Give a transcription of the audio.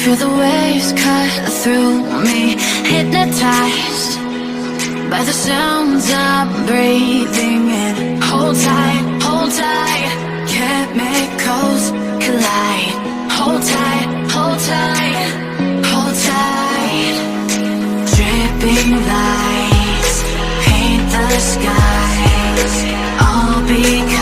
Feel the waves cut through me, hypnotized by the sounds I'm breathing in. Hold tight, chemicals collide. Hold tight, hold tight, hold tight. Dripping lights paint the skies, all because